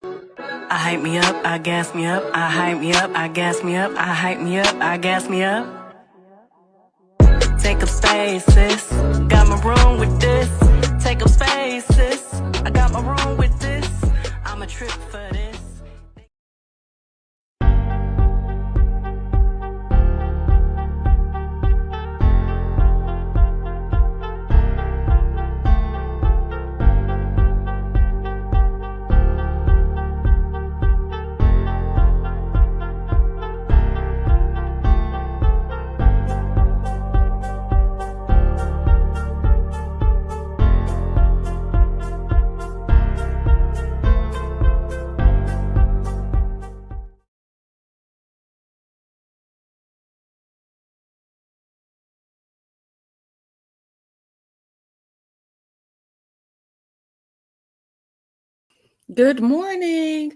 I hype me up, I gas me up, I hype me up, I gas me up, I hype me up, I gas me up. Take up space, sis. Got my room with this. Take up space, sis. I got my room with this. I'm a trip for this. Good morning.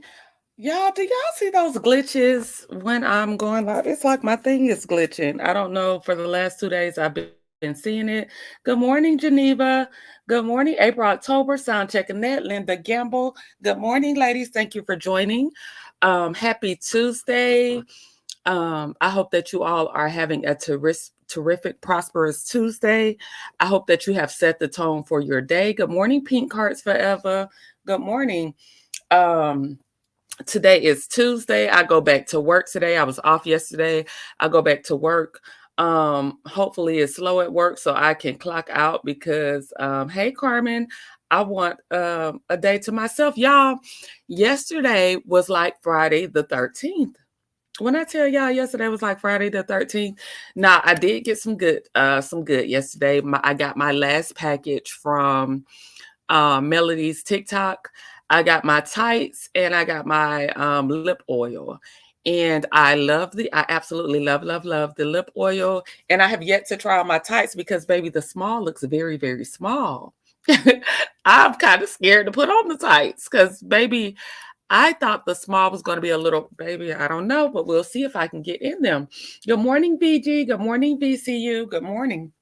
Y'all, do y'all see those glitches when I'm going live? It's like my thing is glitching. I don't know. For the last 2 days, I've been seeing it. Good morning, Geneva. Good morning, April, October. Sound checking that. Linda Gamble. Good morning, ladies. Thank you for joining. Happy Tuesday. I hope that you all are having a terrific, prosperous Tuesday. I hope that you have set the tone for your day. Good morning, Pink Hearts Forever. Good morning. Today is Tuesday. I go back to work today. I was off yesterday. I go back to work. Hopefully it's slow at work so I can clock out because hey Carmen, I want a day to myself. Y'all, yesterday was like Friday the 13th. When I tell y'all yesterday was like Friday the 13th, now I did get some good yesterday. I got my last package from Melody's TikTok. I got my tights and I got my lip oil. And I absolutely love the lip oil. And I have yet to try on my tights because, baby, the small looks very, very small. I'm kind of scared to put on the tights because, baby, I thought the small was going to be a little, baby, I don't know, but we'll see if I can get in them. Good morning, VG. Good morning, VCU. Good morning.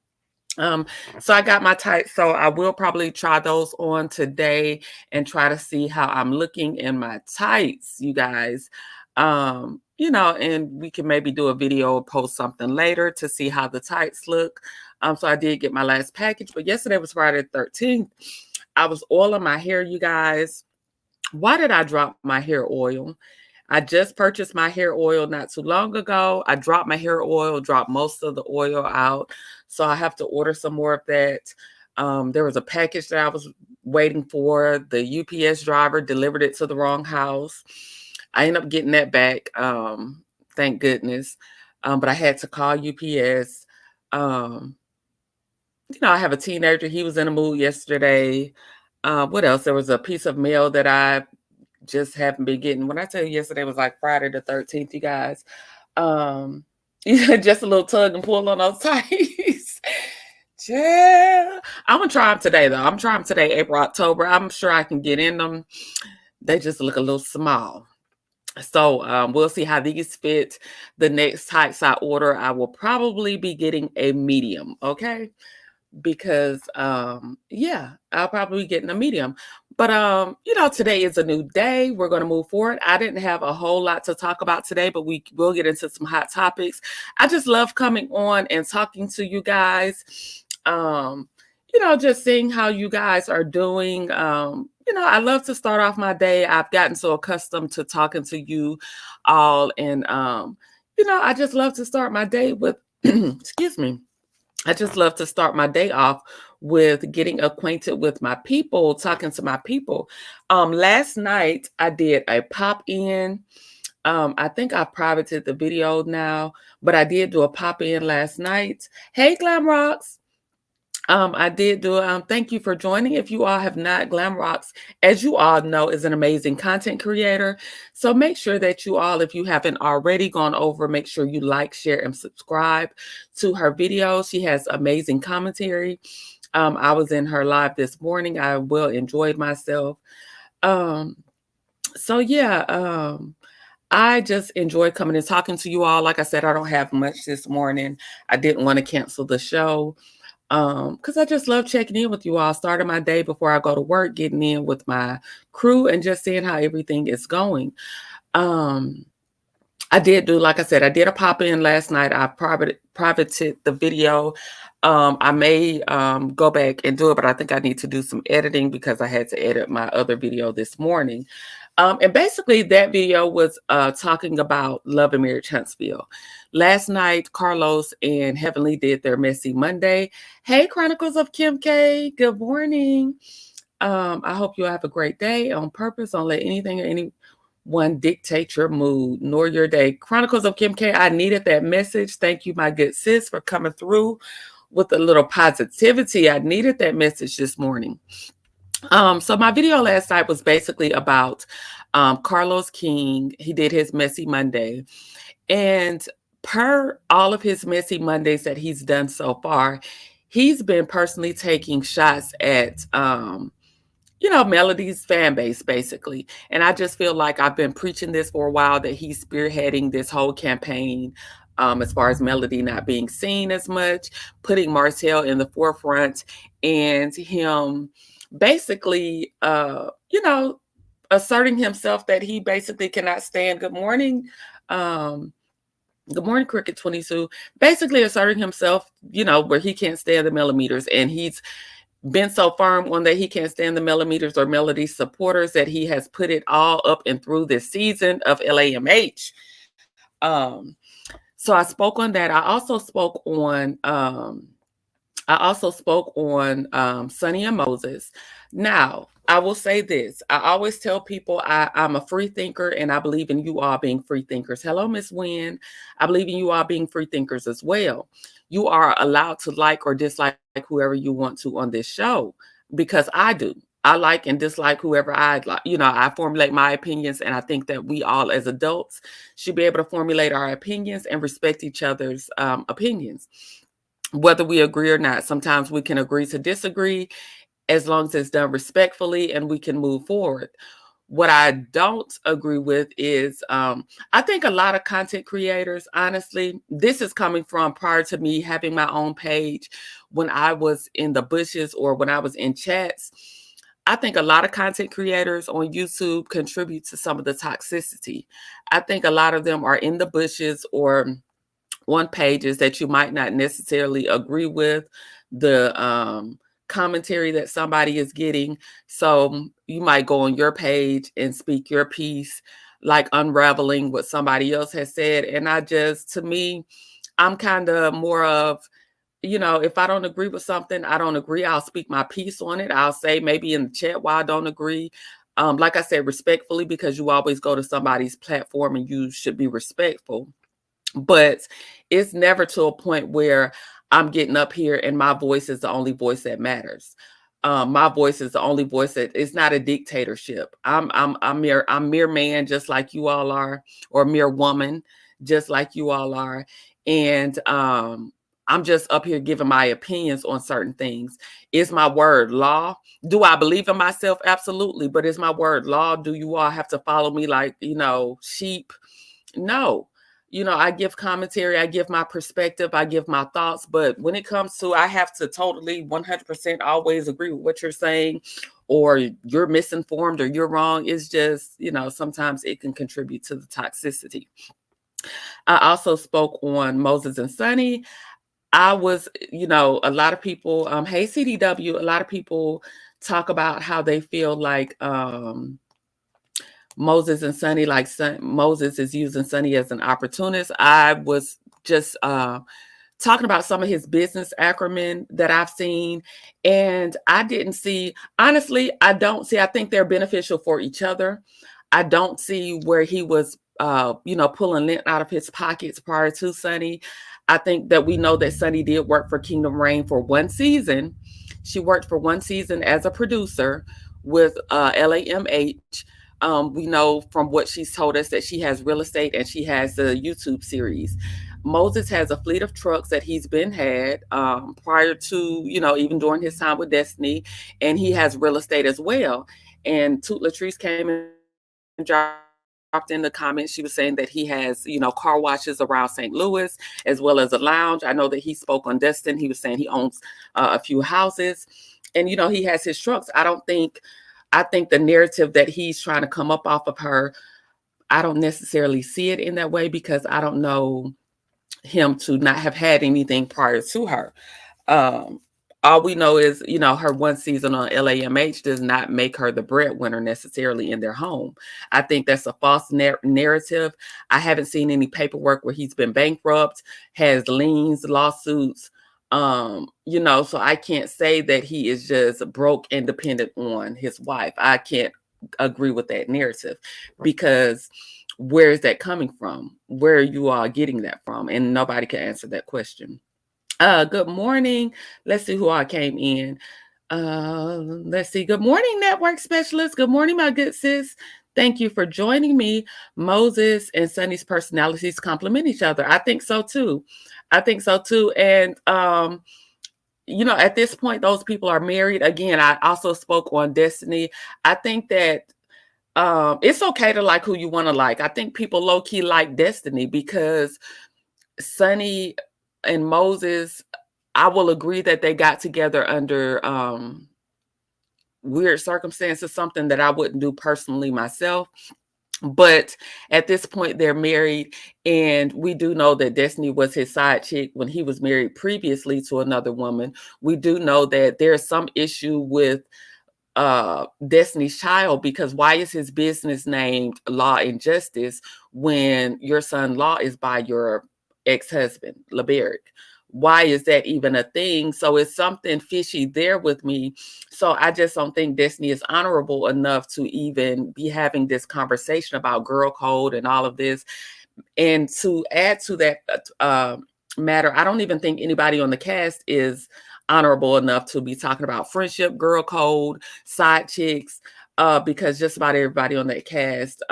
So I got my tights, so I will probably try those on today and try to see how I'm looking in my tights, you guys. And we can maybe do a video or post something later to see how the tights look. So I did get my last package, but yesterday was Friday the 13th. I was oiling my hair, you guys. Why did I drop my hair oil? I just purchased my hair oil not too long ago. I dropped my hair oil, dropped most of the oil out. So I have to order some more of that. There was a package that I was waiting for. The UPS driver delivered it to the wrong house. I ended up getting that back. Thank goodness. But I had to call UPS. I have a teenager. He was in a mood yesterday. What else? There was a piece of mail that I just haven't been getting. When I tell you yesterday was like Friday the 13th, you guys. Just a little tug and pull on those tights. Yeah. I'm gonna try them today though. I'm trying them today, April, October. I'm sure I can get in them. They just look a little small. So we'll see how these fit. The next tights I order, I will probably be getting a medium. Okay, because I'll probably be getting a medium. But today is a new day. We're going to move forward. I didn't have a whole lot to talk about today, but we will get into some hot topics. I just love coming on and talking to you guys. Just seeing how you guys are doing. I love to start off my day. I've gotten so accustomed to talking to you all, and I just love to start my day with excuse me. I just love to start my day off with getting acquainted with my people, talking to my people. Last night I did a pop in. I think I privated the video now, but I did do a pop in last night. Hey, Glam Rocks. I did do it. Thank you for joining. If you all have not, Glam Rocks, as you all know, is an amazing content creator. So make sure that you all, if you haven't already gone over, make sure you like, share, and subscribe to her videos. She has amazing commentary. I was in her live this morning. I well enjoyed myself. So yeah, I just enjoy coming and talking to you all. Like I said, I don't have much this morning. I didn't want to cancel the show. Because I just love checking in with you all, starting my day before I go to work, getting in with my crew, and just seeing how everything is going. Um, I did do, like I said, I did a pop in last night. I privated the video. I may go back and do it, but I think I need to do some editing because I had to edit my other video this morning. And basically, that video was talking about Love and Marriage Huntsville. Last night, Carlos and Heavenly did their Messy Monday. Hey, Chronicles of Kim K. Good morning. I hope you have a great day on purpose. Don't let anything or anyone dictate your mood nor your day. Chronicles of Kim K. I needed that message. Thank you, my good sis, for coming through with a little positivity. I needed that message this morning. So my video last night was basically about Carlos King. He did his Messy Monday. And per all of his Messy Mondays that he's done so far, he's been personally taking shots at Melody's fan base, basically. And I just feel like I've been preaching this for a while, that he's spearheading this whole campaign, as far as Melody not being seen as much, putting Martell in the forefront, and him basically, asserting himself that he basically cannot stand. Good morning. Good morning, Cricket 22. Basically asserting himself, where he can't stand the millimeters, and he's been so firm on that he can't stand the millimeters or Melody supporters that he has put it all up and through this season of LAMH. So I spoke on that. I also spoke on Sonny and Moses. Now, I will say this. I always tell people I'm a free thinker, and I believe in you all being free thinkers. Hello, Miss Wynn. I believe in you all being free thinkers as well. You are allowed to like or dislike whoever you want to on this show, because I do. I like and dislike whoever I like. I formulate my opinions, and I think that we all as adults should be able to formulate our opinions and respect each other's opinions, whether we agree or not. Sometimes we can agree to disagree, as long as it's done respectfully and we can move forward. What I don't agree with is, I think a lot of content creators, honestly, this is coming from prior to me having my own page, when I was in the bushes or when I was in chats. I think a lot of content creators on YouTube contribute to some of the toxicity. I think a lot of them are in the bushes or on pages that you might not necessarily agree with the commentary that somebody is getting. So you might go on your page and speak your piece, like unraveling what somebody else has said. And to me, I'm kind of more of, if I don't agree with something, I don't agree. I'll speak my piece on it. I'll say maybe in the chat why I don't agree. Like I said, respectfully, because you always go to somebody's platform and you should be respectful. But it's never to a point where I'm getting up here and my voice is the only voice that matters. My voice is the only voice that it's not a dictatorship. I'm mere man, just like you all are, or mere woman, just like you all are. And I'm just up here giving my opinions on certain things. Is my word law? Do I believe in myself? Absolutely. But is my word law? Do you all have to follow me like, sheep? No. I give commentary, I give my perspective, I give my thoughts, but when it comes to, I have to totally 100% always agree with what you're saying, or you're misinformed or you're wrong. It's just, sometimes it can contribute to the toxicity. I also spoke on Moses and Sonny. I was, a lot of people, hey CDW, a lot of people talk about how they feel like, Moses and Sonny, like Moses is using Sonny as an opportunist. I was just talking about some of his business acumen that I've seen, and I didn't see, honestly, I think they're beneficial for each other. I don't see where he was, pulling lint out of his pockets prior to Sonny. I think that we know that Sonny did work for Kingdom Reign for one season. She worked for one season as a producer with LAMH. We know from what she's told us that she has real estate and she has a YouTube series. Moses has a fleet of trucks that he's had prior to, even during his time with Destiny, and he has real estate as well. And Toot Latrice came and dropped in the comments, she was saying that he has, car washes around St. Louis as well as a lounge. I know that he spoke on Destin. He was saying he owns a few houses, and he has his trucks. I think the narrative that he's trying to come up off of her, I don't necessarily see it in that way, because I don't know him to not have had anything prior to her. All we know is, her one season on LAMH does not make her the breadwinner necessarily in their home. I think that's a false narrative. I haven't seen any paperwork where he's been bankrupt, has liens, lawsuits, so I can't say that he is just broke and dependent on his wife. I can't agree with that narrative, because where is that coming from? Where are you all getting that from? And nobody can answer that question. Good morning. Let's see who all came in. Let's see. Good morning, network specialist. Good morning, my good sis. Thank you for joining me. Moses and Sunny's personalities complement each other. I think so too. And at this point, those people are married. Again, I also spoke on Destiny. I think that it's okay to like who you want to like. I think people low-key like Destiny because Sunny and Moses, I will agree that they got together under weird circumstances, something that I wouldn't do personally myself. But at this point, they're married, and we do know that Destiny was his side chick when he was married previously to another woman. We do know that there's some issue with Destiny's child, because why is his business named Law and Justice when your son Law is by your ex-husband, LeBerick? Why is that even a thing? So it's something fishy there with me. So I just don't think Destiny is honorable enough to even be having this conversation about girl code and all of this. And to add to that matter, I don't even think anybody on the cast is honorable enough to be talking about friendship, girl code, side chicks, because just about everybody on that cast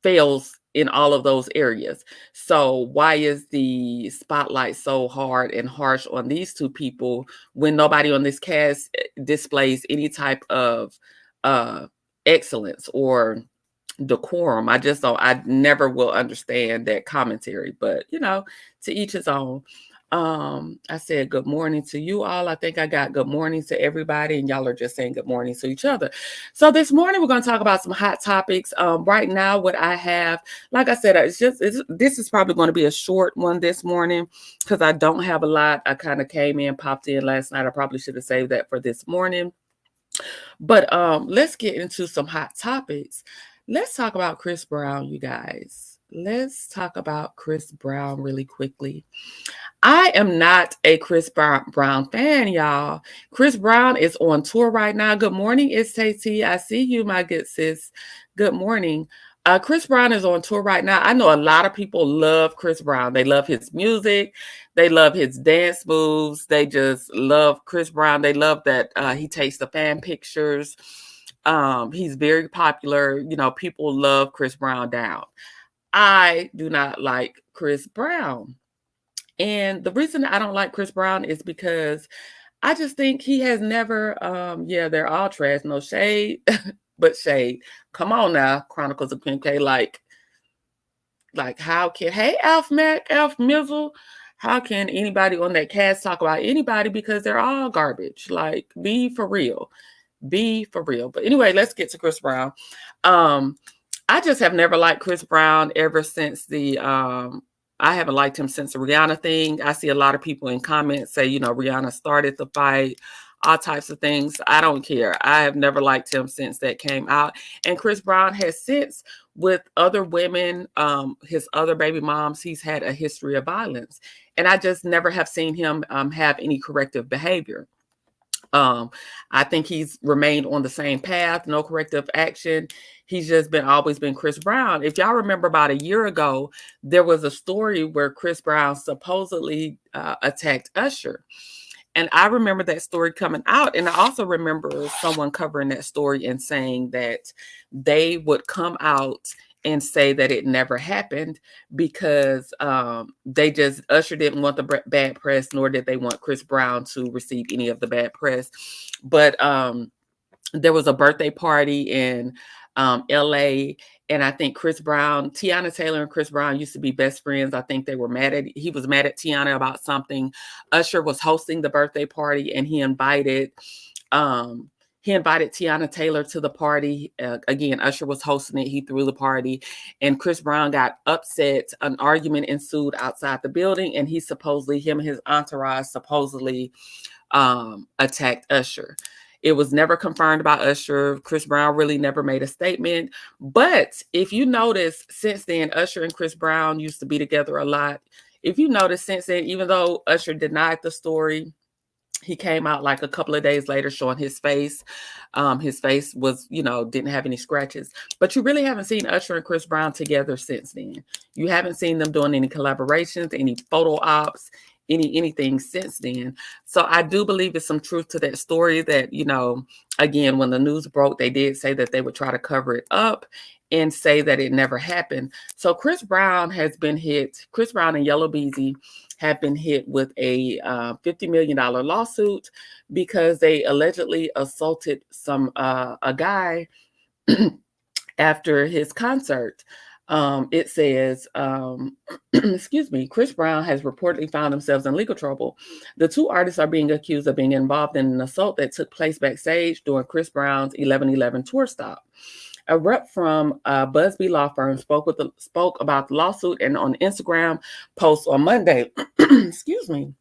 fails in all of those areas. So why is the spotlight so hard and harsh on these two people when nobody on this cast displays any type of excellence or decorum? I never will understand that commentary, but to each his own. I said good morning to you all. I think I got good morning to everybody, and y'all are just saying good morning to each other. So this morning we're going to talk about some hot topics. Right now, what I have, like I said, this is probably going to be a short one this morning because I don't have a lot. I kind of came in, popped in last night. I probably should have saved that for this morning. But let's get into some hot topics. Let's talk about Chris Brown, you guys. Let's talk about Chris Brown really quickly. I am not a Chris Brown fan, y'all. Chris Brown is on tour right now. Good morning, it's Tay. I see you, my good sis. Good morning. Chris Brown is on tour right now. I know a lot of people love Chris Brown. They love his music. They love his dance moves. They just love Chris Brown. They love that he takes the fan pictures. He's very popular. People love Chris Brown down. I do not like Chris Brown. And the reason I don't like Chris Brown is because I just think he has never, they're all trash, no shade, but shade. Come on now, Chronicles of Kim K. Like how can, hey, Alf Mac, Alf Mizzle, how can anybody on that cast talk about anybody because they're all garbage? Like, be for real. Be for real. But anyway, let's get to Chris Brown. I just have never liked Chris Brown ever since I haven't liked him since the Rihanna thing. I see a lot of people in comments say, Rihanna started the fight, all types of things. I don't care. I have never liked him since that came out. And Chris Brown has since, with other women, his other baby moms, he's had a history of violence. And I just never have seen him have any corrective behavior. I think he's remained on the same path, no corrective action. He's just always been Chris Brown. If y'all remember about a year ago, there was a story where Chris Brown supposedly attacked Usher. And I remember that story coming out. And I also remember someone covering that story and saying that they would come out and say that it never happened because Usher didn't want the bad press, nor did they want Chris Brown to receive any of the bad press. But there was a birthday party in LA. And I think Chris Brown, Tiana Taylor and Chris Brown used to be best friends. I think he was mad at Tiana about something. Usher was hosting the birthday party, and he invited Tiana Taylor to the party. Again, Usher was hosting it. He threw the party, and Chris Brown got upset. An argument ensued outside the building, and him and his entourage supposedly attacked Usher. It was never confirmed by Usher. Chris Brown really never made a statement. But if you notice, since then, Usher and Chris Brown used to be together a lot. If you notice since then, even though Usher denied the story, he came out like a couple of days later showing his face. His face was, didn't have any scratches. But you really haven't seen Usher and Chris Brown together since then. You haven't seen them doing any collaborations, any photo ops, anything since then. So I do believe there's some truth to that story that, again, when the news broke, they did say that they would try to cover it up and say that it never happened. So Chris Brown and Yellow Beezy have been hit with a $50 million lawsuit because they allegedly assaulted a guy after his concert. It says, excuse me, Chris Brown has reportedly found themselves in legal trouble. The two artists are being accused of being involved in an assault that took place backstage during Chris Brown's 11/11 tour stop. A rep from Busby Law Firm spoke about the lawsuit and on Instagram post on Monday. Excuse me.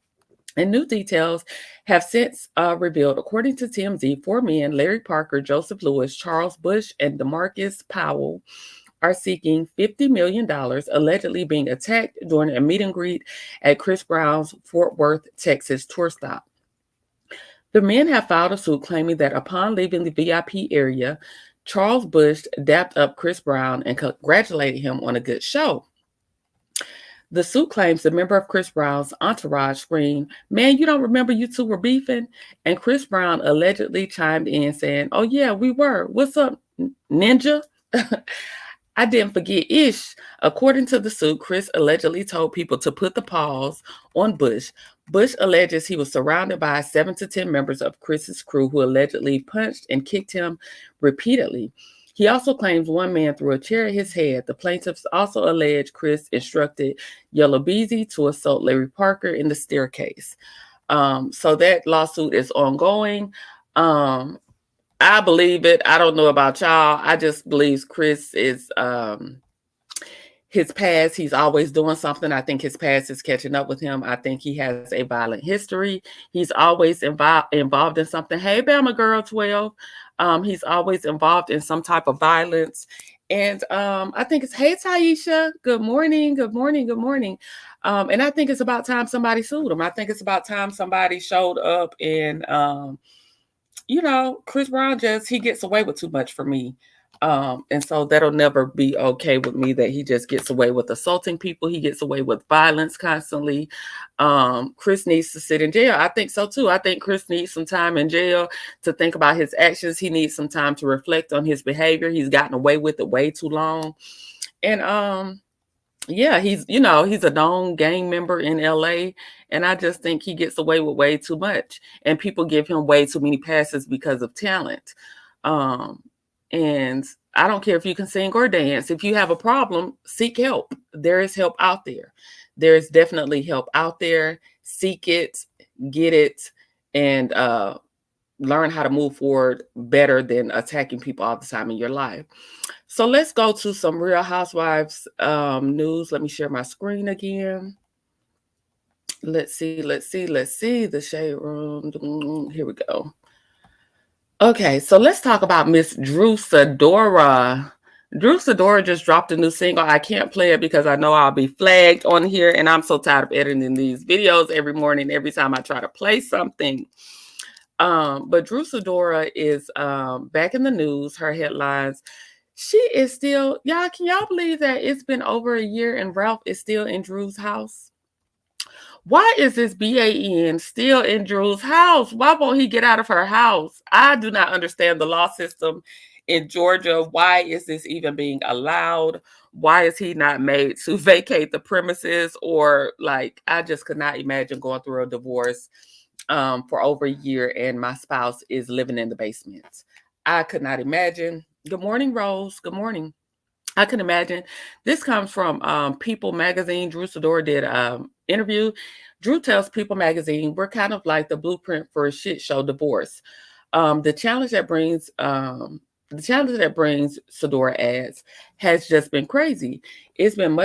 And new details have since revealed, according to TMZ, 4 men, Larry Parker, Joseph Lewis, Charles Bush, and DeMarcus Powell, are seeking $50 million, allegedly being attacked during a meet and greet at Chris Brown's Fort Worth, Texas tour stop. The men have filed a suit claiming that upon leaving the VIP area, Charles Bush dapped up Chris Brown and congratulated him on a good show. The suit claims the member of Chris Brown's entourage screamed, "Man, you don't remember you two were beefing?" And Chris Brown allegedly chimed in saying, "Oh yeah, we were. What's up, ninja?" I didn't forget ish. According to the suit, Chris allegedly told people to put the pause on Bush. Bush alleges he was surrounded by 7 to 10 members of Chris's crew who allegedly punched and kicked him repeatedly. He also claims one man threw a chair at his head. The plaintiffs also allege Chris instructed Yellow Beezy to assault Larry Parker in the staircase. So that lawsuit is ongoing. I believe it. I don't know about y'all. I just believe Chris is his past. He's always doing something. I think his past is catching up with him. I think he has a violent history. He's always involved in something. Hey, Bama Girl 12. He's always involved in some type of violence. And I think it's, hey, Taisha, good morning, good morning, good morning. And I think it's about time somebody sued him. I think it's about time somebody showed up and, Chris Brown he gets away with too much for me. And so that'll never be okay with me that he just gets away with assaulting people. He gets away with violence constantly. Chris needs to sit in jail. I think so too. I think Chris needs some time in jail to think about his actions. He needs some time to reflect on his behavior. He's gotten away with it way too long. And yeah, he's a known gang member in LA, and I just think he gets away with way too much, and people give him way too many passes because of talent. And I don't care if you can sing or dance. If you have a problem, seek help. There is help out there. There is definitely help out there. Seek it, get it, and learn how to move forward better than attacking people all the time in your life. So let's go to some Real Housewives news. Let me share my screen again. Let's see. The Shade Room. Here we go. Okay, so let's talk about Miss Drew Sidora. Drew Sidora just dropped a new single. I can't play it because I know I'll be flagged on here, and I'm so tired of editing these videos every morning, every time I try to play something. But Drew Sidora is back in the news. Her headlines. She is still, y'all, can y'all believe that it's been over a year and Ralph is still in Drew's house? Why is this BAN still in Drew's house? Why won't he get out of her house? I do not understand the law system in Georgia. Why is this even being allowed? Why is he not made to vacate the premises? Or I just could not imagine going through a divorce for over a year and my spouse is living in the basement. I could not imagine. Good morning, Rose. Good morning. I can imagine. This comes from People Magazine. Drew Sidora did an interview. Drew tells People Magazine, we're kind of like the blueprint for a shit show divorce. The challenge that brings Sidora adds has just been crazy. It's been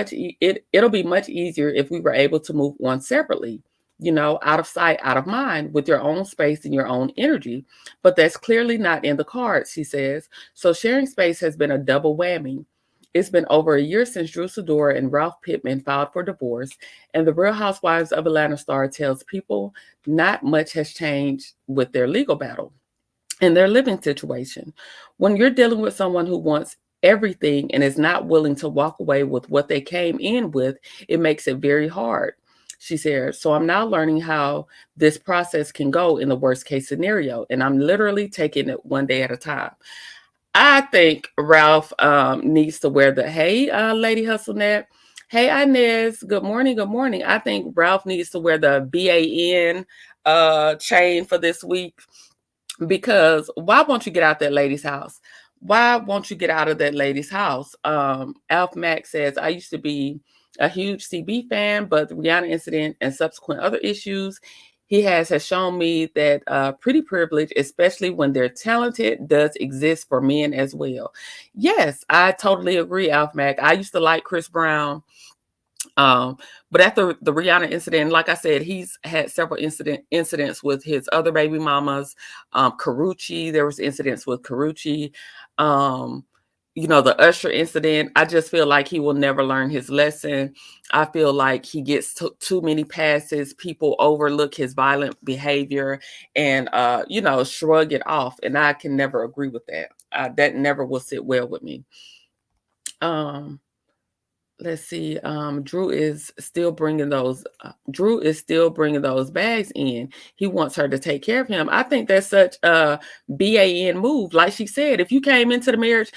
it'll be much easier if we were able to move on separately, out of sight, out of mind, with your own space and your own energy. But that's clearly not in the cards, she says. So sharing space has been a double whammy. It's been over a year since Drew Sidora and Ralph Pittman filed for divorce, and the Real Housewives of Atlanta star tells People not much has changed with their legal battle and their living situation. When you're dealing with someone who wants everything and is not willing to walk away with what they came in with, it makes it very hard. She says, so I'm now learning how this process can go in the worst case scenario, and I'm literally taking it one day at a time. I think Ralph needs to wear the Lady HustleNet. Hey, Inez. Good morning. Good morning. I think Ralph needs to wear the BAN chain for this week, because why won't you get out that lady's house? Why won't you get out of that lady's house? Alf Mack says, I used to be a huge CB fan, but the Rihanna incident and subsequent other issues he has shown me that pretty privilege, especially when they're talented, does exist for men as well. Yes, I totally agree, Alf Mack. I used to like Chris Brown. But after the Rihanna incident, like I said, he's had several incidents with his other baby mamas. Karrueche, there was incidents with Karrueche. The Usher incident. I just feel like he will never learn his lesson. I feel like he gets too many passes. People overlook his violent behavior and shrug it off. And I can never agree with that. That never will sit well with me. Let's see. Drew is still bringing those bags in. He wants her to take care of him. I think that's such a BAN move. Like she said, if you came into the marriage,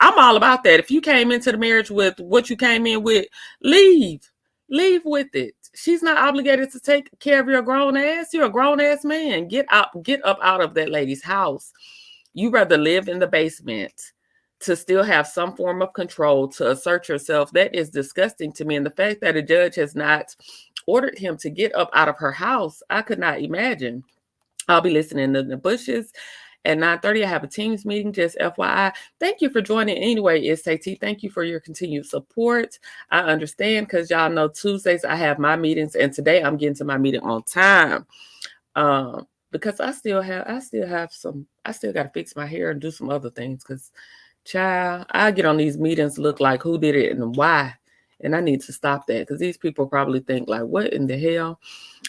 I'm all about that. If you came into the marriage with what you came in with, leave with it. She's not obligated to take care of your grown ass. You're a grown ass man. Get up out of that lady's house. You rather live in the basement to still have some form of control, to assert yourself. That is disgusting to me. And the fact that a judge has not ordered him to get up out of her house, I could not imagine. I'll be listening to the Bushes at 9:30. I have a Teams meeting, just FYI. Thank you for joining anyway, SAT. Thank you for your continued support. I understand, because y'all know Tuesdays I have my meetings, and today I'm getting to my meeting on time. Because I still got to fix my hair and do some other things, because child, I get on these meetings, look like who did it and why. And I need to stop that, because these people probably think like, what in the hell?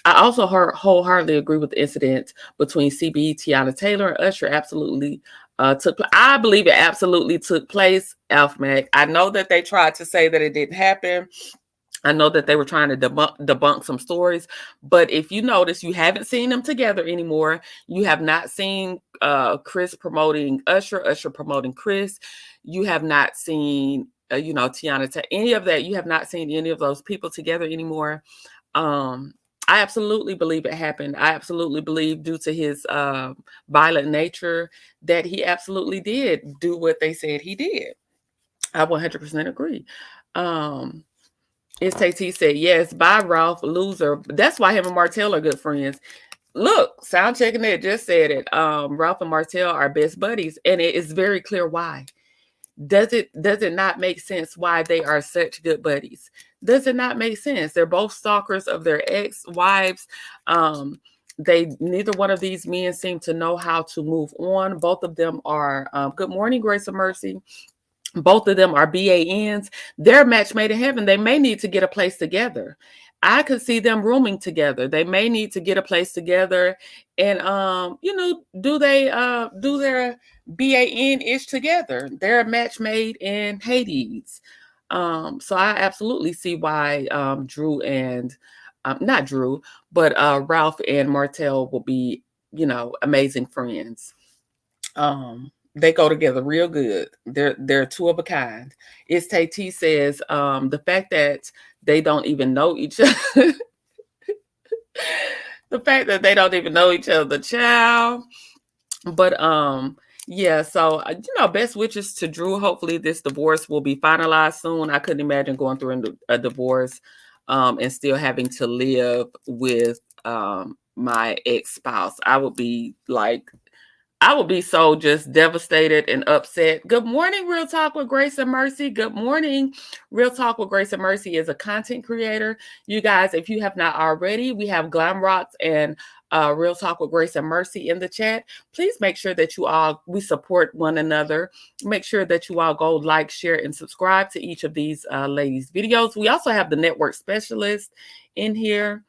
I also wholeheartedly agree with the incident between CB, Tiana Taylor, and Usher. Absolutely took place. I believe it absolutely took place, Alf Mac. I know that they tried to say that it didn't happen. I know that they were trying to debunk some stories, but if you notice, you haven't seen them together anymore. You have not seen Chris promoting Usher, Usher promoting Chris. You have not seen, Tiana, any of that. You have not seen any of those people together anymore. I absolutely believe it happened. I absolutely believe, due to his violent nature, that he absolutely did do what they said he did. I 100% agree. SAT said, yes, bye, Ralph, loser. That's why him and Martell are good friends. Look, sound checking it just said it. Ralph and Martell are best buddies, and it is very clear why. Does it not make sense why they are such good buddies? Does it not make sense? They're both stalkers of their ex-wives. Neither one of these men seem to know how to move on. Both of them are, good morning, Grace of Mercy. Both of them are BANs. They're a match made in heaven. They may need to get a place together. I could see them rooming together. They may need to get a place together and, do their BAN-ish together. They're a match made in Hades. So I absolutely see why Drew and, not Drew, but Ralph and Martell will be, amazing friends. They go together real good. They're two of a kind. T says the fact that they don't even know each other. The fact that they don't even know each other, child. But Yeah, so best wishes to Drew. Hopefully, this divorce will be finalized soon. I couldn't imagine going through a divorce, and still having to live with my ex spouse. I would be so just devastated and upset. Good morning, Real Talk with Grace and Mercy. Good morning. Real Talk with Grace and Mercy is a content creator. You guys, if you have not already, we have Glam Rocks and Real Talk with Grace and Mercy in the chat. Please make sure that we support one another. Make sure that you all go like, share, and subscribe to each of these ladies' videos. We also have the network specialist in here.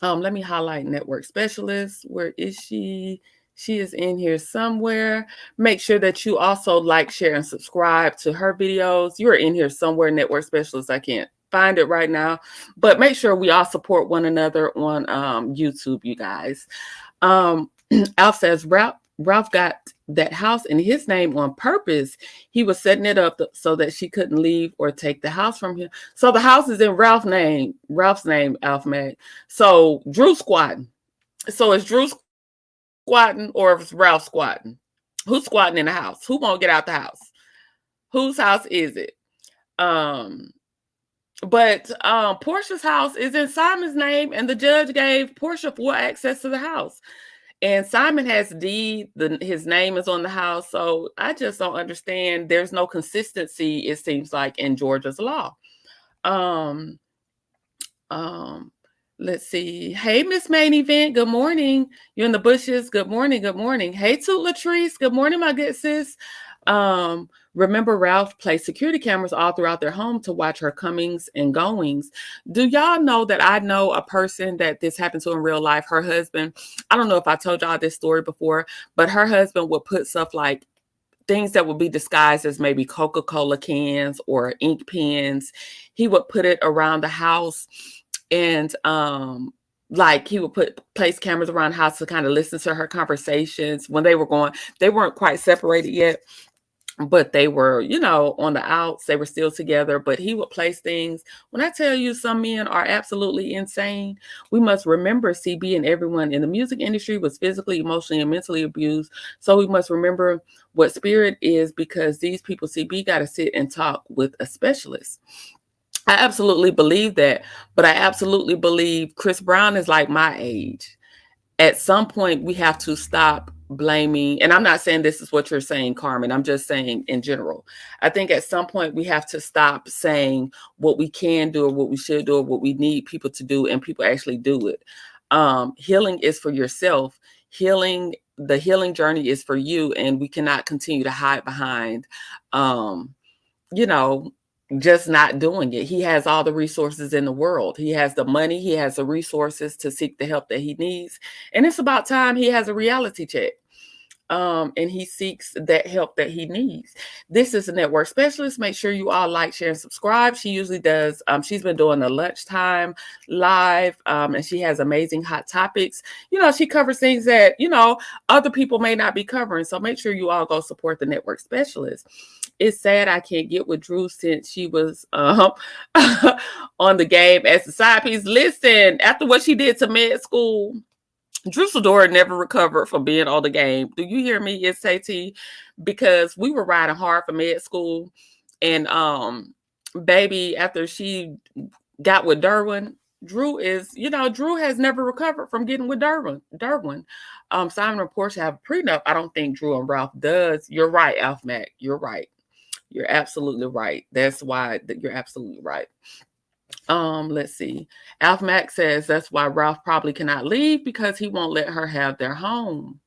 Let me highlight network specialist. Where is she? She is in here somewhere. Make sure that you also like, share, and subscribe to her videos. You're in here somewhere, network specialist. I can't find it right now, but make sure we all support one another on YouTube, you guys. Alf says Ralph got that house in his name on purpose. He was setting it up so that she couldn't leave or take the house from him. So the house is in Ralph's name, Alf Mag. So Drew squatting. So is Drew squatting or is Ralph squatting? Who's squatting in the house? Who won't get out the house? Whose house is it? But Portia's house is in Simon's name, and the judge gave Portia full access to the house. And Simon has deed, his name is on the house. So I just don't understand. There's no consistency, it seems like, in Georgia's law. Let's see. Hey, Miss Main Event. Good morning. You're in the bushes. Good morning. Good morning. Hey, Toot Latrice. Good morning, my good sis. Remember, Ralph placed security cameras all throughout their home to watch her comings and goings. Do y'all know that I know a person that this happened to in real life? Her husband, I don't know if I told y'all this story before, but her husband would put stuff like things that would be disguised as maybe Coca-Cola cans or ink pens. He would put it around the house, and like he would place cameras around the house to kind of listen to her conversations when they weren't quite separated yet, but they were, on the outs. They were still together, but he would place things. When I tell you some men are absolutely insane, we must remember CB and everyone in the music industry was physically, emotionally, and mentally abused. So we must remember what spirit is, because these people, CB, got to sit and talk with a specialist. I absolutely believe that, but I absolutely believe Chris Brown is like my age. At some point, we have to stop blaming, and I'm not saying this is what you're saying, Carmen. I'm just saying in general. I think at some point we have to stop saying what we can do or what we should do or what we need people to do, and people actually do it. Healing is for yourself. The healing journey is for you, and we cannot continue to hide behind, just not doing it. He has all the resources in the world. He has the money. He has the resources to seek the help that he needs. And it's about time he has a reality check. And he seeks that help that he needs. This is a network specialist. Make sure you all like, share, and subscribe. She usually does. She's been doing the lunchtime live, and she has amazing hot topics. She covers things that, other people may not be covering. So make sure you all go support the network specialist. It's sad I can't get with Drew since she was on the game as the side piece. Listen, after what she did to med school, Drew Sidora never recovered from being on the game. Do you hear me, SAT? Because we were riding hard for med school. And baby, after she got with Derwin, Drew has never recovered from getting with Derwin. Simon and Portia have a prenup. I don't think Drew and Ralph does. You're right, Alf Mac. You're right. You're absolutely right. That's why you're absolutely right. Let's see. Alf Mac says that's why Ralph probably cannot leave, because he won't let her have their home.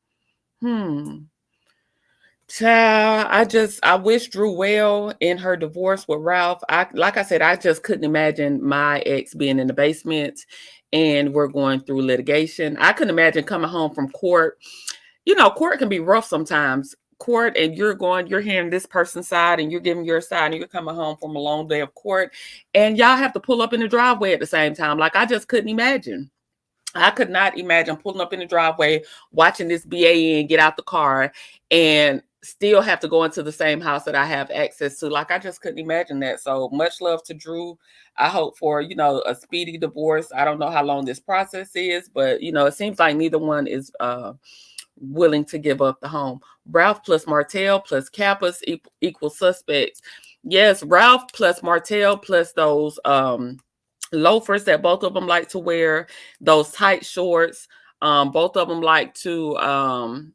Child, I wish Drew well in her divorce with Ralph. Like I said, I just couldn't imagine my ex being in the basement and we're going through litigation. I couldn't imagine coming home from court. Court can be rough sometimes. Court, and you're hearing this person's side and you're giving your side, and you're coming home from a long day of court, and y'all have to pull up in the driveway at the same time. Like, I just couldn't imagine. I could not imagine pulling up in the driveway, watching this BAN get out the car, and still have to go into the same house that I have access to. Like, I just couldn't imagine that. So much love to Drew. I hope for, a speedy divorce. I don't know how long this process is, but, it seems like neither one is willing to give up the home. Ralph plus Martell plus Kappas equal suspects. Yes, Ralph plus Martell plus those loafers that both of them like to wear, those tight shorts. Both of them like to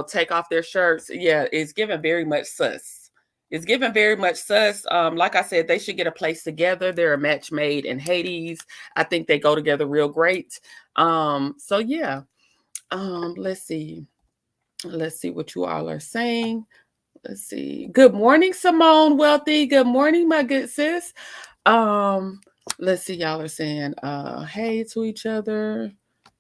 take off their shirts. Yeah, it's given very much sus. It's given very much sus. Like I said, they should get a place together. They're a match made in Hades. I think they go together real great. So yeah. Let's see. Let's see what you all are saying. Let's see. Good morning, Simone Wealthy. Good morning, my good sis. Let's see. Y'all are saying hey to each other.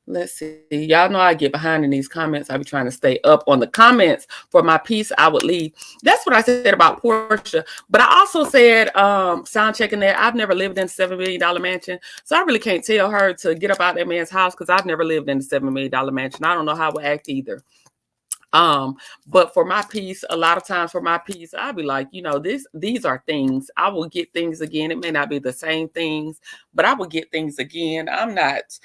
Let's see. Y'all know I get behind in these comments. I be trying to stay up on the comments for my piece I would leave. That's what I said about Portia. But I also said, sound checking that I've never lived in a $7 million mansion. So I really can't tell her to get up out that man's house because I've never lived in a $7 million mansion. I don't know how I would act either. But for my piece, a lot of times for my piece, I'll be like, these are things. I will get things again. It may not be the same things, but I will get things again. I'm not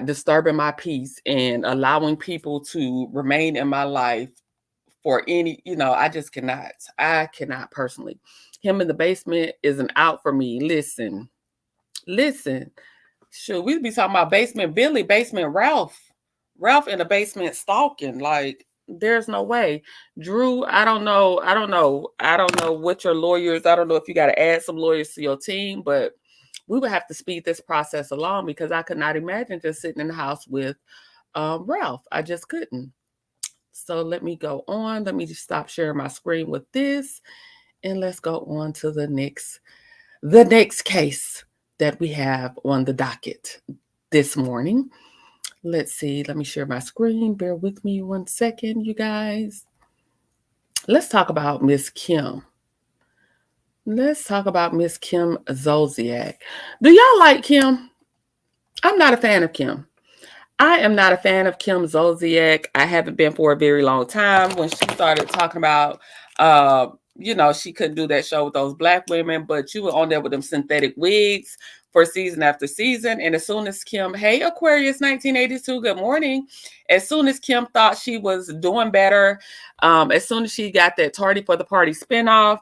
disturbing my peace and allowing people to remain in my life for any, I just cannot. I cannot personally. Him in the basement isn't out for me. Listen. Should we be talking about basement Billy, basement Ralph in the basement stalking? Like, there's no way. Drew, I don't know what your lawyers, I don't know if you got to add some lawyers to your team, but we would have to speed this process along because I could not imagine just sitting in the house with Ralph. I just couldn't. So let me go on. Let me just stop sharing my screen with this. And let's go on to the next case that we have on the docket this morning. Let's see. Let me share my screen. Bear with me 1 second, you guys. Let's talk about Miss Kim. Let's talk about Miss Kim Zolciak. Do y'all like Kim? I'm not a fan of Kim. I am not a fan of Kim Zolciak. I haven't been for a very long time. When she started talking about, she couldn't do that show with those black women, but you were on there with them synthetic wigs for season after season. And as soon as Kim, hey, Aquarius 1982, good morning. As soon as Kim thought she was doing better, as soon as she got that Tardy for the Party spinoff,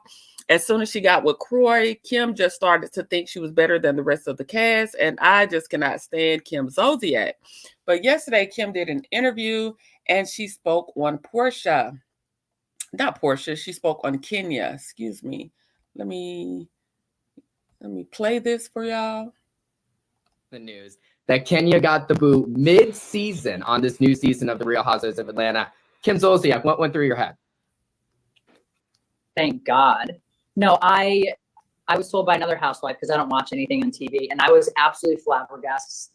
as soon as she got with Kroy, Kim just started to think she was better than the rest of the cast. And I just cannot stand Kim Zolciak. But yesterday, Kim did an interview and she spoke on Portia. Not Portia, she spoke on Kenya. Excuse me. Let me play this for y'all. The news that Kenya got the boot mid-season on this new season of The Real Housewives of Atlanta. Kim Zolciak, what went through your head? Thank God. No, I was told by another housewife, because I don't watch anything on TV, and I was absolutely flabbergasted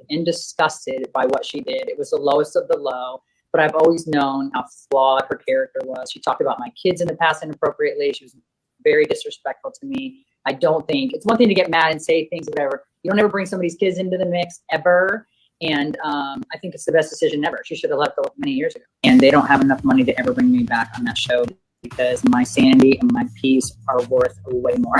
and disgusted by what she did. It was the lowest of the low, but I've always known how flawed her character was. She talked about my kids in the past inappropriately. She was very disrespectful to me. I don't think it's one thing to get mad and say things, whatever. You don't ever bring somebody's kids into the mix ever. And I think it's the best decision ever. She should have left many years ago. And they don't have enough money to ever bring me back on that show, because my sanity and my peace are worth way more.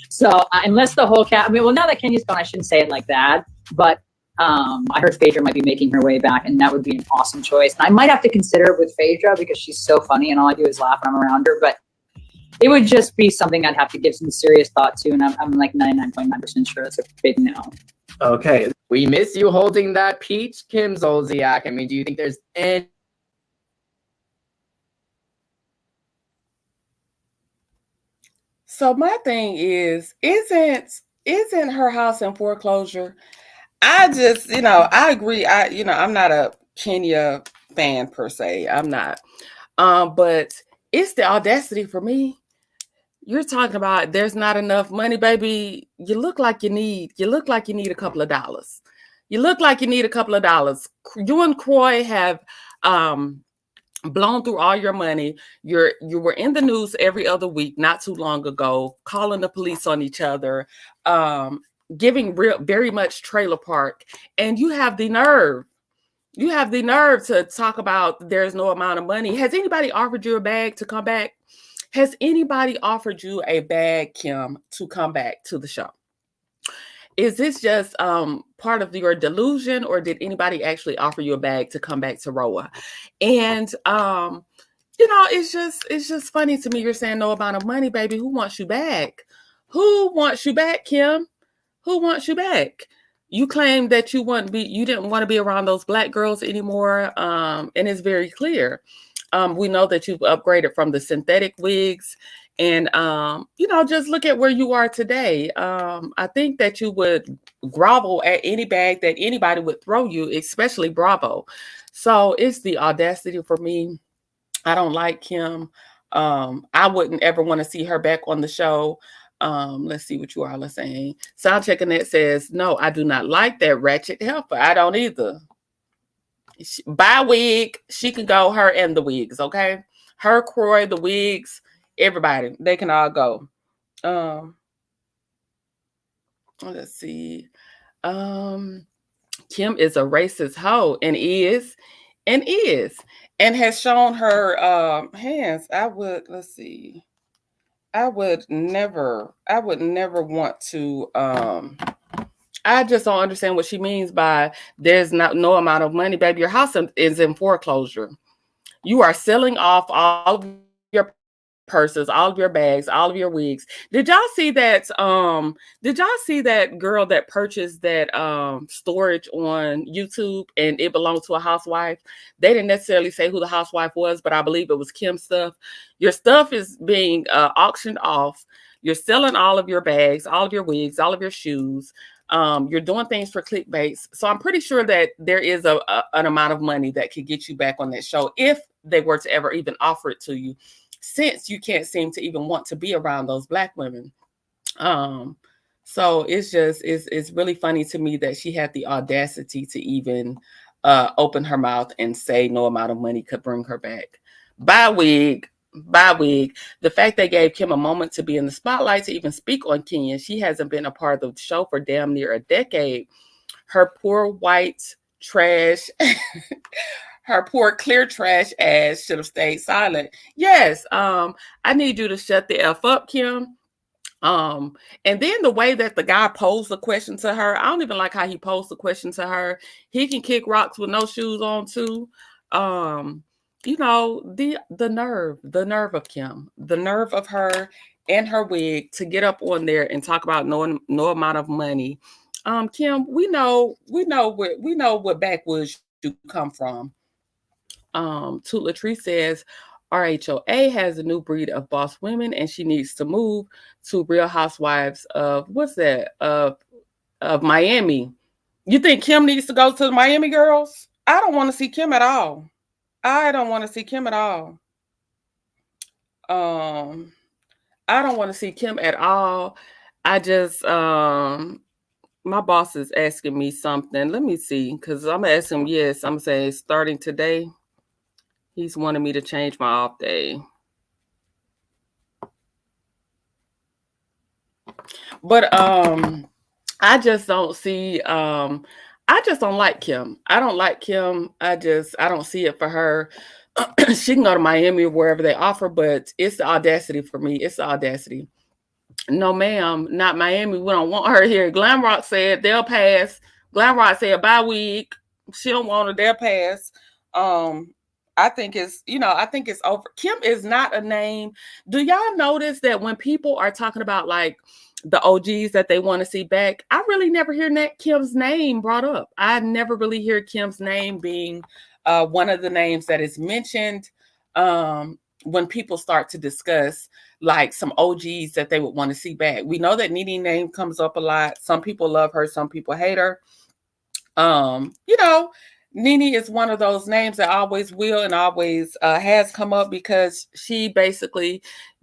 So unless the whole now that Kenya's gone, I shouldn't say it like that, but I heard Phaedra might be making her way back, and that would be an awesome choice. And I might have to consider it with Phaedra because she's so funny and all I do is laugh when I'm around her, but it would just be something I'd have to give some serious thought to. And I'm like 99.9% sure it's a big no. Okay. We miss you holding that peach, Kim Zolciak. I mean, do you think there's any... So my thing is, isn't her house in foreclosure? I just, I agree. I'm not a Kenya fan per se. I'm not. But it's the audacity for me. You're talking about there's not enough money, baby. You look like you need a couple of dollars. You look like you need a couple of dollars. You and Kroy have blown through all your money. You were in the news every other week not too long ago, calling the police on each other, giving very much trailer park, and you have the nerve to talk about there's no amount of money. Has anybody offered you a bag to come back? Has anybody offered you a bag, Kim, to come back to the show? is this just part of your delusion, or did anybody actually offer you a bag to come back to Roa? And it's just funny to me. You're saying no amount of money, baby. Who wants you back? Who wants you back, Kim? Who wants you back? You claimed that you didn't want to be around those black girls anymore. And it's very clear. We know that you've upgraded from the synthetic wigs, and just look at where you are today. I think that you would grovel at any bag that anybody would throw you, especially Bravo. So it's the audacity for me. I don't like Kim. I wouldn't ever want to see her back on the show. Let's see what you all are saying. Sound checking that says, no, I do not like that ratchet helper. I don't either. Buy a wig. She can go, her and the wigs, okay? Her, Croy, the wigs, everybody. They can all go. Let's see. Kim is a racist hoe and has shown her hands. I would never want to I just don't understand what she means by there's no amount of money, baby. Your house is in foreclosure. You are selling off all of your purses, all of your bags, all of your wigs. Did y'all see that? Did y'all see that girl that purchased that storage on YouTube, and it belonged to a housewife? They didn't necessarily say who the housewife was, but I believe it was Kim's stuff. Your stuff is being auctioned off. You're selling all of your bags, all of your wigs, all of your shoes. You're doing things for clickbait. So I'm pretty sure that there is an amount of money that could get you back on that show if they were to ever even offer it to you, since you can't seem to even want to be around those black women. So it's really funny to me that she had the audacity to even open her mouth and say no amount of money could bring her back. Buy wig. The fact they gave Kim a moment to be in the spotlight to even speak on Kenya. She hasn't been a part of the show for damn near a decade. Her poor white trash, her poor clear trash ass should have stayed silent. Yes, I need you to shut the F up, Kim. And then the way that the guy posed the question to her, I don't even like how he posed the question to her. He can kick rocks with no shoes on too. The nerve of Kim, the nerve of her and her wig to get up on there and talk about no amount of money. Kim, we know what backwoods you come from. Toot Latrice says RHOA has a new breed of boss women, and she needs to move to Real Housewives of of Miami. You think Kim needs to go to the Miami girls? I don't want to see Kim at all. I don't want to see Kim at all. I just, my boss is asking me something. Let me see, because I'm going to ask him, yes, I'm saying starting today, he's wanting me to change my off day. But I just don't see, I just don't like Kim. I don't like Kim. I don't see it for her. She can go to Miami or wherever they offer, but it's the audacity for me. It's the audacity. No, ma'am, not Miami. We don't want her here. Glamrock said they'll pass. Glamrock said bye week. She don't want her. They'll pass. I think it's over. Kim is not a name. Do y'all notice that when people are talking about like the OGs that they want to see back, I really never hear Kim's name brought up. I never really hear Kim's name being one of the names that is mentioned when people start to discuss like some OGs that they would want to see back. We know that Nene name comes up a lot. Some people love her, some people hate her. Nene is one of those names that always will and always has come up because she basically,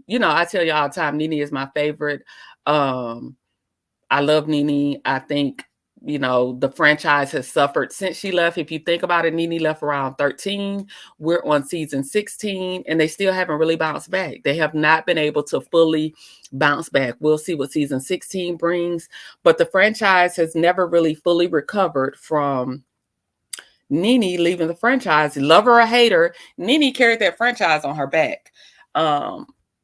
I tell you all the time, Nene is my favorite. I love Nene. I think, the franchise has suffered since she left. If you think about it, Nene left around 13. We're on season 16 and they still haven't really bounced back. They have not been able to fully bounce back. We'll see what season 16 brings, but the franchise has never really fully recovered from Nene leaving the franchise. Love her or hate her, Nene carried that franchise on her back.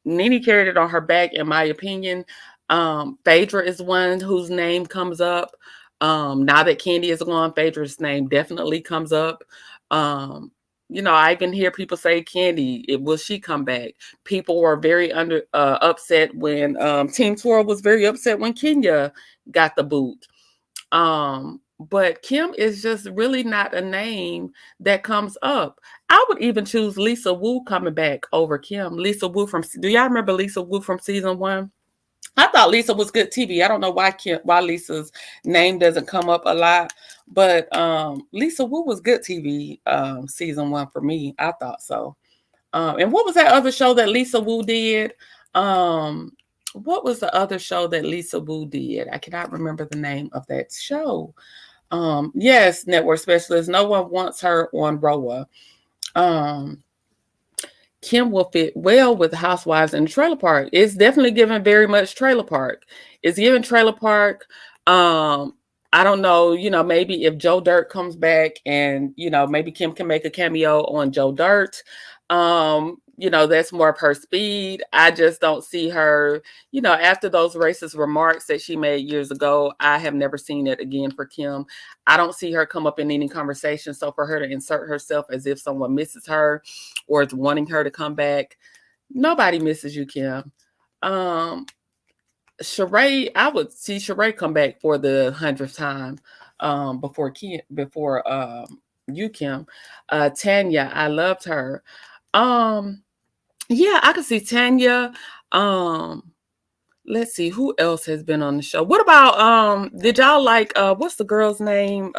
Nene carried it on her back, in my opinion. Phaedra is one whose name comes up. Now that Kandi is gone, Phaedra's name definitely comes up. I even hear people say, Kandi, will she come back? People were very upset when Team Twirl was very upset when Kenya got the boot. But Kim is just really not a name that comes up. I would even choose Lisa Wu coming back over Kim. Lisa Wu do y'all remember Lisa Wu from season 1? I thought Lisa was good TV. I don't know why Lisa's name doesn't come up a lot, but Lisa Wu was good TV season 1 for me. I thought so. And what was that other show that Lisa Wu did? What was the other show that Lisa Wu did? I cannot remember the name of that show. Yes, Network Specialist. No one wants her on ROA. Kim will fit well with Housewives and Trailer Park. It's definitely given very much Trailer Park. It's given Trailer Park. I don't know, maybe if Joe Dirt comes back and, maybe Kim can make a cameo on Joe Dirt. That's more of her speed. I just don't see her, after those racist remarks that she made years ago, I have never seen it again for Kim. I don't see her come up in any conversation. So for her to insert herself as if someone misses her or is wanting her to come back, nobody misses you, Kim. Sheree, I would see Sheree come back for the 100th time before you, Kim. Tanya, I loved her. Yeah, I could see Tanya. Let's see who else has been on the show. What about did y'all like what's the girl's name?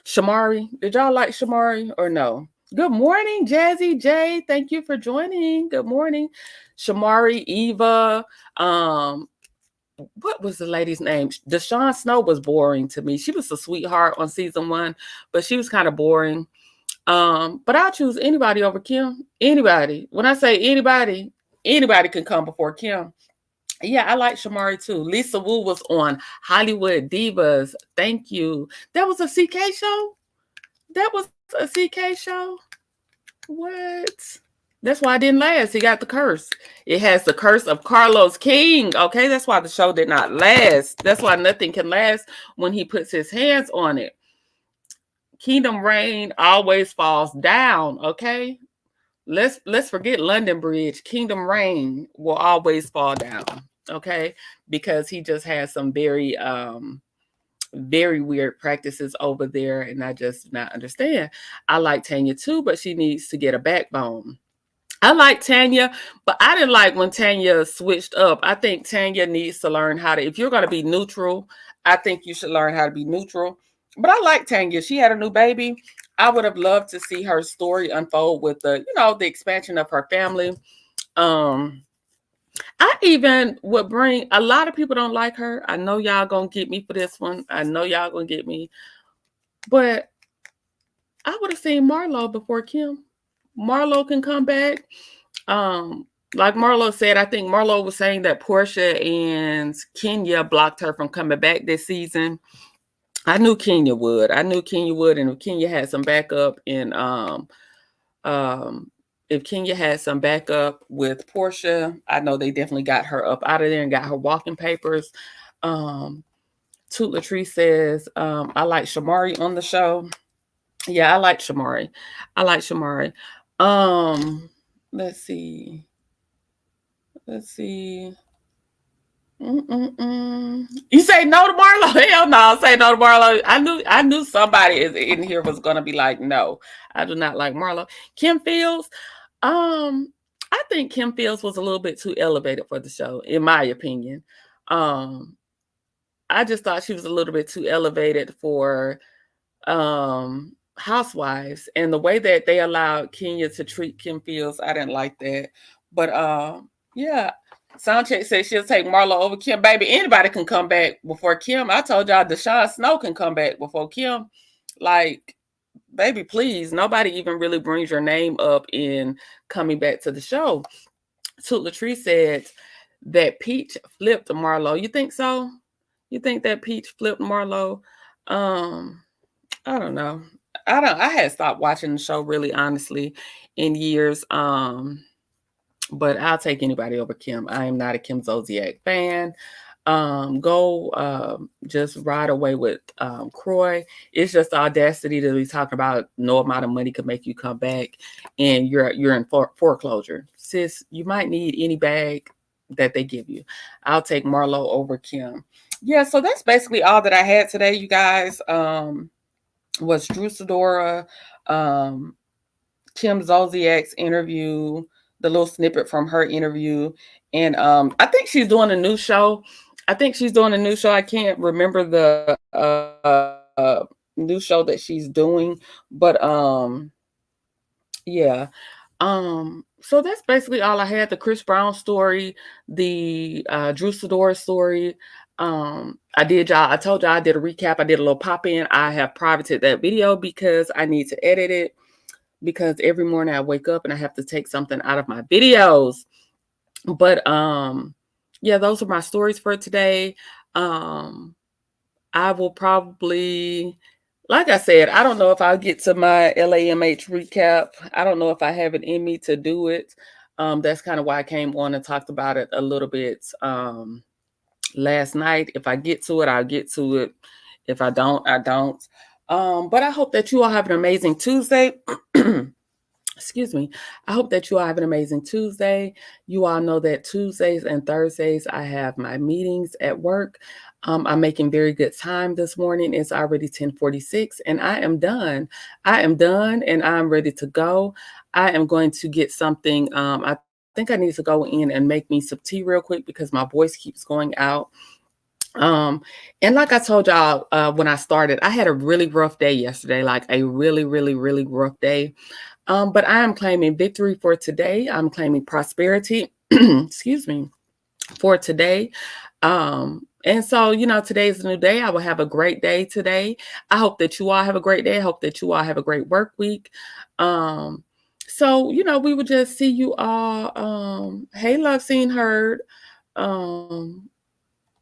Shamari. Did y'all like Shamari or no? Good morning, Jazzy J. Thank you for joining. Good morning. Shamari, Eva. What was the lady's name? Deshawn Snow was boring to me. She was a sweetheart on season 1, but she was kind of boring. But I'll choose anybody over Kim. Anybody. When I say anybody can come before Kim. Yeah, I like Shamari too. Lisa Wu was on Hollywood Divas. Thank you. That was a CK show? That was a CK show? What? That's why it didn't last. He got the curse. It has the curse of Carlos King. Okay, that's why the show did not last. That's why nothing can last when he puts his hands on it. Kingdom Reign always falls down, okay? Let's forget London Bridge. Kingdom Reign will always fall down, okay? Because he just has some very very weird practices over there, and I just do not understand. I like Tanya too, but she needs to get a backbone. I like Tanya, but I didn't like when Tanya switched up. I think Tanya needs to learn how to, if you're going to be neutral, I think you should learn how to be neutral. But I like Tanya. She had a new baby. I would have loved to see her story unfold with the expansion of her family. I even would bring, a lot of people don't like her. I know y'all gonna get me for this one. I know y'all gonna get me. But I would have seen Marlo before Kim. Marlo can come back. Like Marlo said, I think Marlo was saying that Portia and Kenya blocked her from coming back this season. I knew Kenya would. And if Kenya had some backup if Kenya had some backup with Portia, I know they definitely got her up out of there and got her walking papers. Toot Latrice says, I like Shamari on the show. Yeah, I like Shamari. Let's see. You say no to Marlo? Hell no, say no to Marlo. I knew somebody in here was gonna be like, no, I do not like Marlo. Kim Fields, I think Kim Fields was a little bit too elevated for the show, in my opinion. I just thought she was a little bit too elevated for Housewives, and the way that they allowed Kenya to treat Kim Fields, I didn't like that. But yeah. Soundcheck says she'll take Marlo over Kim. Baby, anybody can come back before Kim. I told y'all Deshawn Snow can come back before Kim. Like, baby, please. Nobody even really brings your name up in coming back to the show. Toot Latrice said that Peach flipped Marlo. You think so? You think that Peach flipped Marlo? I don't know. I had stopped watching the show really honestly in years. but I'll take anybody over Kim. I am not a Kim Zolciak fan. Go just ride away with Kroy. It's just the audacity to be talking about no amount of money could make you come back, and you're in foreclosure. Sis, you might need any bag that they give you. I'll take Marlo over Kim. Yeah, so that's basically all that I had today, you guys. Was Drew Sidora, Kim Zolciak's interview, the little snippet from her interview, and I think she's doing a new show. I can't remember the new show that she's doing, but yeah. So that's basically all I had. The Chris Brown story, the Drew Sidora story. I told y'all I did a recap. I did a little pop in. I have privated that video because I need to edit it, because every morning I wake up and I have to take something out of my videos. But yeah, those are my stories for today. I will probably, like I said, I don't know if I'll get to my LAMH recap. I don't know if I have it in me to do it. That's kind of why I came on and talked about it a little bit last night. If I get to it, I'll get to it. If I don't, I don't. But I hope that you all have an amazing Tuesday. Excuse me. I hope that you all have an amazing Tuesday. You all know that Tuesdays and Thursdays I have my meetings at work. I'm making very good time this morning. It's already 10:46 and I am done. And I'm ready to go. I am going to get something. I think I need to go in and make me some tea real quick because my voice keeps going out. And like I told y'all when I started, I had a really rough day yesterday, like a really, really, really rough day. But I am claiming victory for today. I'm claiming prosperity, excuse me, for today. And so, you know, today's a new day. I will have a great day today. I hope that you all have a great day. I hope that you all have a great work week. So, you know, we would just see you all. Hey, Love Seen Heard.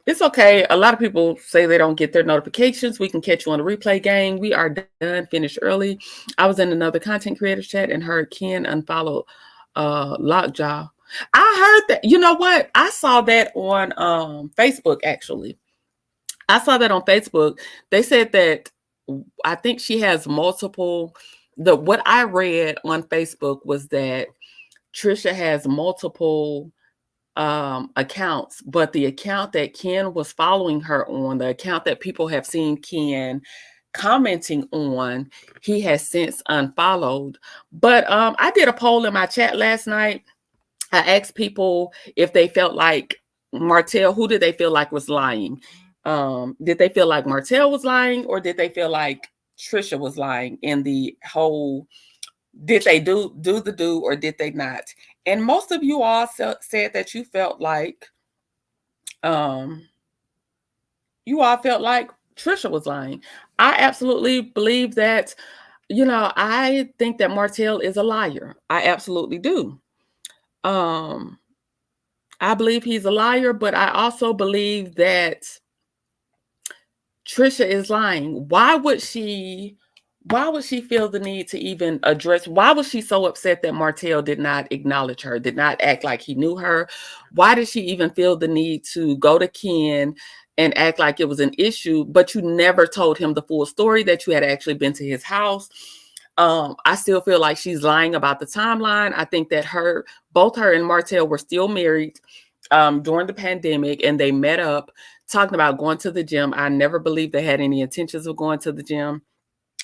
It's okay. A lot of people say they don't get their notifications. We can catch you on the replay, gang. We are done, finished early. I was in another content creator chat and heard Ken unfollow Lockjaw. I heard that. You know what? I saw that on Facebook, actually. I saw that on Facebook. They said that I think she has multiple. What I read on Facebook was that Trisha has multiple accounts, but the account that Ken was following her on, the account that people have seen Ken commenting on, he has since unfollowed. But I did a poll in my chat last night. I asked people if they felt like Martell, who did they feel like was lying? Did they feel like Martell was lying, or did they feel like Trisha was lying in the whole, did they do the do or did they not? And most of you all said that you felt like Trisha was lying. I absolutely believe that, you know, I think that Martell is a liar. I absolutely do. I believe he's a liar, but I also believe that Trisha is lying. Why would she feel the need to even address? Why was she so upset that Martell did not acknowledge her, did not act like he knew her? Why did she even feel the need to go to Ken and act like it was an issue, but you never told him the full story, that you had actually been to his house? I still feel like she's lying about the timeline. I think that both her and Martell were still married during the pandemic, and they met up talking about going to the gym. I never believed they had any intentions of going to the gym.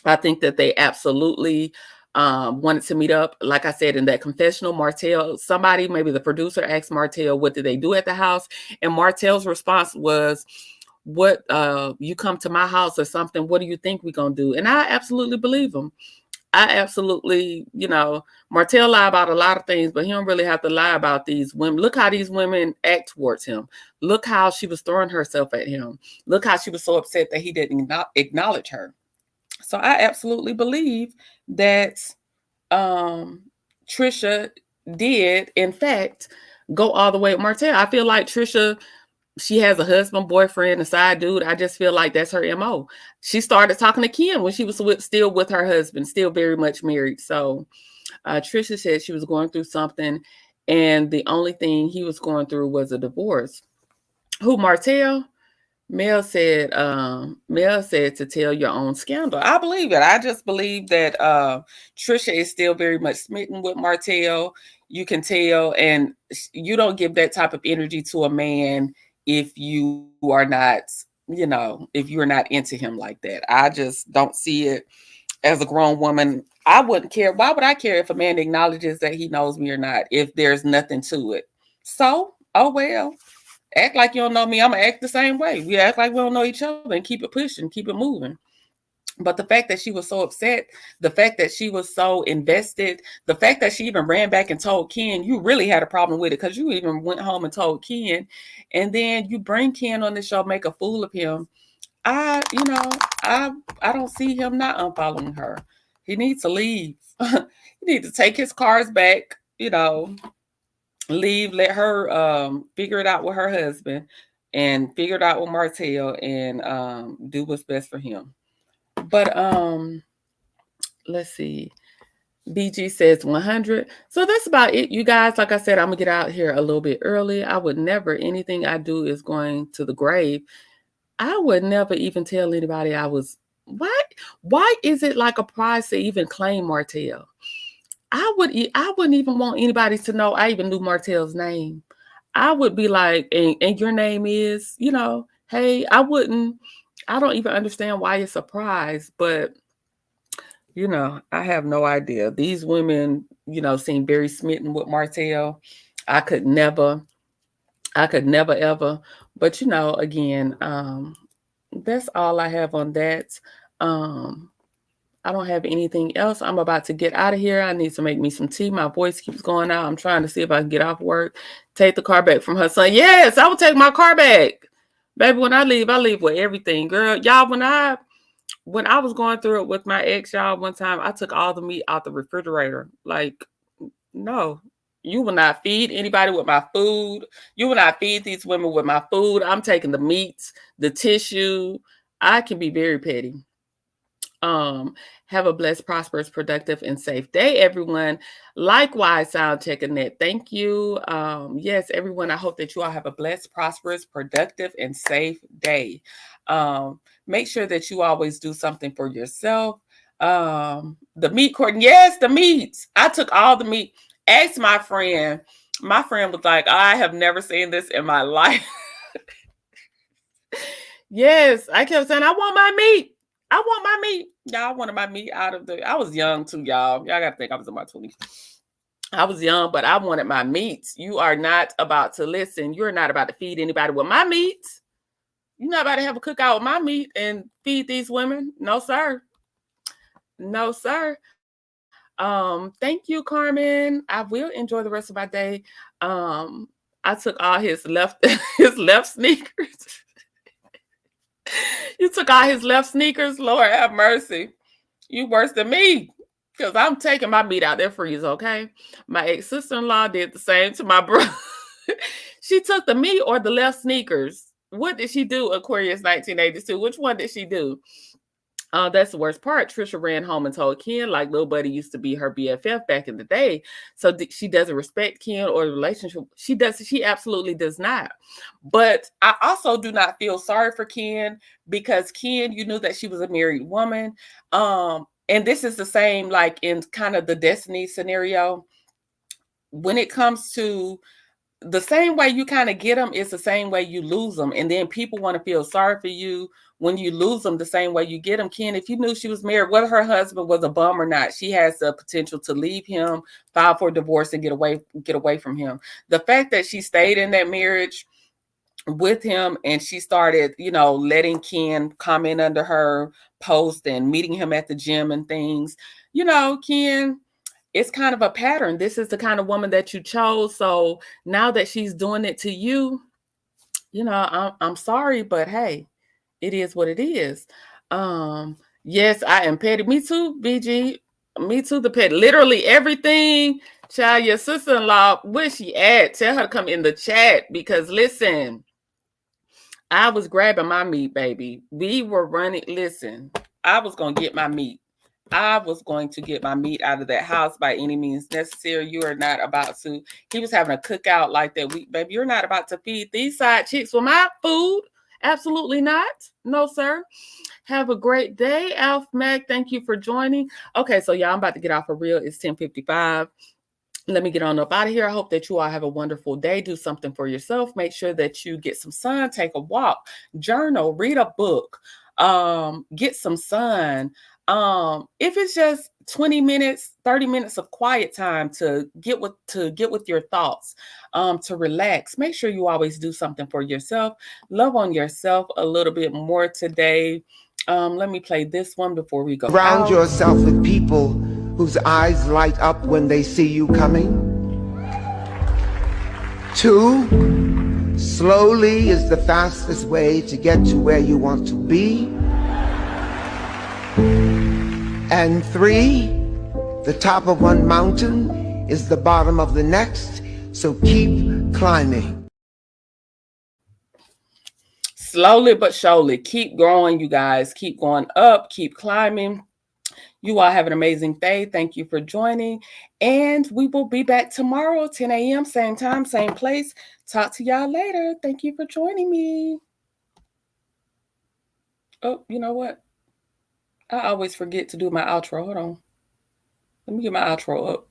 I think that they absolutely wanted to meet up. Like I said, in that confessional, Martell, somebody, maybe the producer, asked Martell, what did they do at the house? And Martell's response was, what, you come to my house or something, what do you think we're going to do? And I absolutely believe him. I absolutely, you know, Martell lied about a lot of things, but he don't really have to lie about these women. Look how these women act towards him. Look how she was throwing herself at him. Look how she was so upset that he didn't acknowledge her. So I absolutely believe that Trisha did, in fact, go all the way with Martell. I feel like Trisha, she has a husband, boyfriend, a side dude. I just feel like that's her MO. She started talking to Ken when she was still with her husband, still very much married. So Trisha said she was going through something, and the only thing he was going through was a divorce. Who, Martell? Mel said to tell your own scandal. I believe it. I just believe that Trisha is still very much smitten with Martell. You can tell, and you don't give that type of energy to a man if you are not, if you're not into him like that. I just don't see it. As a grown woman, I wouldn't care. Why would I care if a man acknowledges that he knows me or not, if there's nothing to it? So, oh well. Act like you don't know me. I'm going to act the same way. We act like we don't know each other and keep it pushing, keep it moving. But the fact that she was so upset, the fact that she was so invested, the fact that she even ran back and told Ken, you really had a problem with it because you even went home and told Ken. And then you bring Ken on the show, make a fool of him. I don't see him not unfollowing her. He needs to leave. He needs to take his cars back, leave, let her figure it out with her husband and figure it out with Martell and do what's best for him. But let's see. BG says 100. So that's about it, you guys. Like I said, I'm gonna get out here a little bit early. I would never, anything I do is going to the grave. I would never even tell anybody I was. Why is it like a prize to even claim Martell? I wouldn't even want anybody to know I even knew Martell's name. I would be like, and your name is, hey, I don't even understand why it's a prize, but I have no idea. These women, seem very smitten with Martell. I could never ever, but again, that's all I have on that. I don't have anything else. I'm about to get out of here. I need to make me some tea. My voice keeps going out. I'm trying to see if I can get off work, take the car back from her son. Yes, I will take my car back. Baby, when I leave with everything. Girl, y'all, when I was going through it with my ex, y'all, one time, I took all the meat out the refrigerator. Like, no, you will not feed anybody with my food. You will not feed these women with my food. I'm taking the meats, the tissue. I can be very petty. Have a blessed, prosperous, productive, and safe day, everyone. Likewise, SoundCheckAnet. Thank you. Yes, everyone, I hope that you all have a blessed, prosperous, productive, and safe day. Make sure that you always do something for yourself. The meat court, yes, the meats. I took all the meat. Asked my friend. My friend was like, I have never seen this in my life. Yes, I kept saying, I want my meat. I want my meat. Y'all wanted my meat I was young too, y'all. Y'all got to think I was in my 20s. I was young, but I wanted my meat. You are not about to listen. You're not about to feed anybody with my meat. You're not about to have a cookout with my meat and feed these women. No, sir. No, sir. Thank you, Carmen. I will enjoy the rest of my day. I took all his left sneakers. You took all his left sneakers. Lord have mercy. You worse than me. Because I'm taking my meat out there freeze, okay? My ex-sister-in-law did the same to my brother. She took the meat or the left sneakers. What did she do, Aquarius 1982? Which one did she do? That's the worst part. Trisha ran home and told Ken, like Lil Buddy used to be her BFF back in the day. So she doesn't respect Ken or the relationship. She absolutely does not. But I also do not feel sorry for Ken because Ken, you knew that she was a married woman. And this is the same, like in kind of the Destiny scenario. When it comes to the same way you kind of get them, it's the same way you lose them. And then people want to feel sorry for you when you lose them the same way you get them. Ken, if you knew she was married, whether her husband was a bum or not, she has the potential to leave him, file for divorce, and get away from him. The fact that she stayed in that marriage with him and she started, letting Ken come in under her post and meeting him at the gym and things, Ken, it's kind of a pattern. This is the kind of woman that you chose. So now that she's doing it to you, I'm sorry, but hey, it is what it is. Yes, I am petty. Me too, BG. Me too, the pet. Literally everything. Child, your sister-in-law, where she at? Tell her to come in the chat because listen, I was grabbing my meat, baby. We were running. Listen, I was going to get my meat. I was going to get my meat out of that house by any means necessary. You are not about to. He was having a cookout like that week, baby. You're not about to feed these side chicks with my food. Absolutely not. No, sir. Have a great day, Alf Mac. Thank you for joining. Okay, so y'all, I'm about to get off for real. It's 10:55. Let me get on up out of here. I hope that you all have a wonderful day. Do something for yourself. Make sure that you get some sun, take a walk, journal, read a book, get some sun. If it's just 20 minutes, 30 minutes of quiet time to get with your thoughts, to relax, make sure you always do something for yourself. Love on yourself a little bit more today. Let me play this one before we go. Surround yourself with people whose eyes light up when they see you coming. 2, slowly is the fastest way to get to where you want to be. And 3, the top of one mountain is the bottom of the next, so keep climbing. Slowly but surely, keep growing, you guys. Keep going up, keep climbing. You all have an amazing day. Thank you for joining. And we will be back tomorrow, 10 a.m., same time, same place. Talk to y'all later. Thank you for joining me. Oh, you know what? I always forget to do my outro. Hold on. Let me get my outro up.